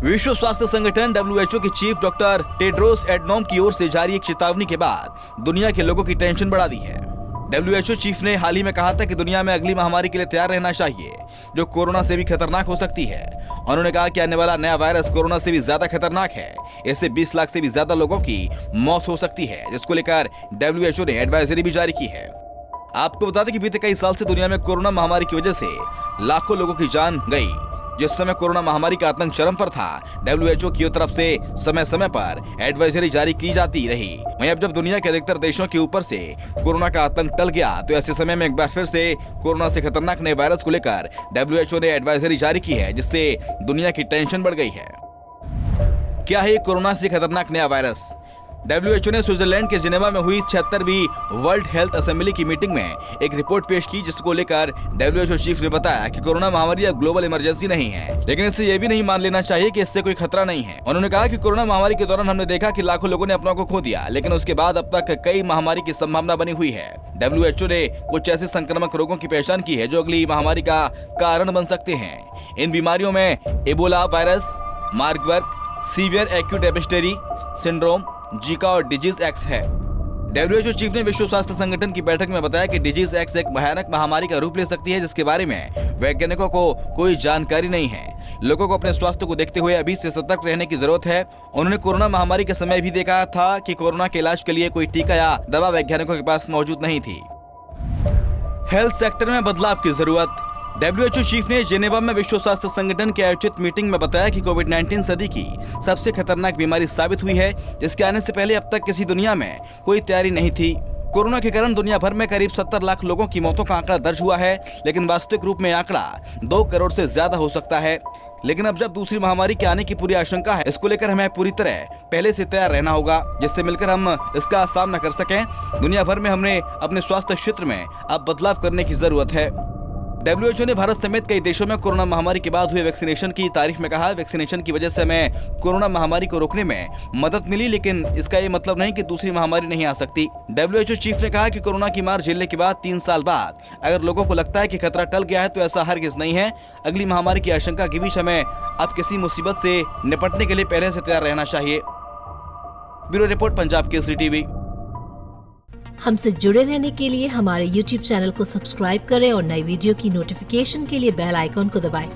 विश्व स्वास्थ्य संगठन WHO के चीफ डॉक्टर टेड्रोस एडनोम की ओर से जारी एक चेतावनी के बाद दुनिया के लोगों की टेंशन बढ़ा दी है। WHO चीफ ने हाल ही में कहा था कि दुनिया में अगली महामारी के लिए तैयार रहना चाहिए, जो कोरोना से भी खतरनाक हो सकती है। उन्होंने कहा कि आने वाला नया वायरस कोरोना से भी ज्यादा खतरनाक है। इससे 20 लाख से भी ज्यादा लोगों की मौत हो सकती है, जिसको लेकर WHO ने एडवाइजरी भी जारी की है। आपको बता दें कि बीते कई साल से दुनिया में कोरोना महामारी की वजह से लाखों लोगों की जान गई। जिस समय कोरोना महामारी का आतंक चरम पर था, WHO की तरफ से समय समय पर एडवाइजरी जारी की जाती रही। वहीं अब जब दुनिया के अधिकतर देशों के ऊपर से कोरोना का आतंक टल गया, तो ऐसे समय में एक बार फिर से कोरोना से खतरनाक नए वायरस को लेकर WHO ने एडवाइजरी जारी की है, जिससे दुनिया की टेंशन बढ़ गई है। क्या है कोरोना से खतरनाक नया वायरस? WHO ने स्विट्जरलैंड के जिनेवा में हुई 76वीं वर्ल्ड हेल्थ असेंबली की मीटिंग में एक रिपोर्ट पेश की, जिसको लेकर WHO चीफ ने बताया कि कोरोना महामारी अब ग्लोबल इमरजेंसी नहीं है, लेकिन इससे ये भी नहीं मान लेना चाहिए कि इससे कोई खतरा नहीं है। उन्होंने कहा कि कोरोना महामारी के दौरान हमने देखा कि लाखों लोगों ने अपनों को खो दिया, लेकिन उसके बाद अब तक कई महामारी की संभावना बनी हुई है। WHO ने कुछ ऐसे संक्रामक रोगों की पहचान की है जो अगली महामारी का कारण बन सकते हैं। इन बीमारियों में Ebola virus, Marburg, severe acute hepatitis syndrome, Zika और डिजीज एक्स है। WHO चीफ ने विश्व स्वास्थ्य संगठन की बैठक में बताया कि डिजीज एक्स एक भयानक महामारी का रूप ले सकती है, जिसके बारे में वैज्ञानिकों को कोई जानकारी नहीं है। लोगों को अपने स्वास्थ्य को देखते हुए अभी से सतर्क रहने की जरूरत है। उन्होंने कोरोना महामारी के समय भी देखा था कि कोरोना के इलाज के लिए कोई टीका या दवा वैज्ञानिकों के पास मौजूद नहीं थी। हेल्थ सेक्टर में बदलाव की जरूरत। WHO चीफ ने जेनेवा में विश्व स्वास्थ्य संगठन के आयोजित मीटिंग में बताया कि कोविड-19 सदी की सबसे खतरनाक बीमारी साबित हुई है, जिसके आने से पहले अब तक किसी दुनिया में कोई तैयारी नहीं थी। कोरोना के कारण दुनिया भर में करीब 70 लाख लोगों की मौतों का आंकड़ा दर्ज हुआ है, लेकिन वास्तविक रूप में आंकड़ा 2 करोड़ से ज्यादा हो सकता है। लेकिन अब जब दूसरी महामारी के आने की पूरी आशंका है, इसको लेकर हमें पूरी तरह पहले से तैयार रहना होगा, जिससे मिलकर हम इसका सामना कर सकें। दुनिया भर में हमने अपने स्वास्थ्य क्षेत्र में अब बदलाव करने की जरूरत है। WHO ने भारत समेत कई देशों में कोरोना महामारी के बाद हुए वैक्सीनेशन की तारीफ में कहा, वैक्सीनेशन की वजह से हमें कोरोना महामारी को रोकने में मदद मिली, लेकिन इसका ये मतलब नहीं कि दूसरी महामारी नहीं आ सकती। WHO चीफ ने कहा कि कोरोना की मार झेलने के बाद 3 साल बाद अगर लोगों को लगता है कि खतरा टल गया है, तो ऐसा हरगिज नहीं है। अगली महामारी की आशंका के बीच हमें अब किसी मुसीबत से निपटने के लिए पहले से तैयार रहना चाहिए। Bureau report, Punjab Kesari TV. हमसे जुड़े रहने के लिए हमारे YouTube चैनल को सब्सक्राइब करें और नई वीडियो की नोटिफिकेशन के लिए बेल आइकॉन को दबाएं।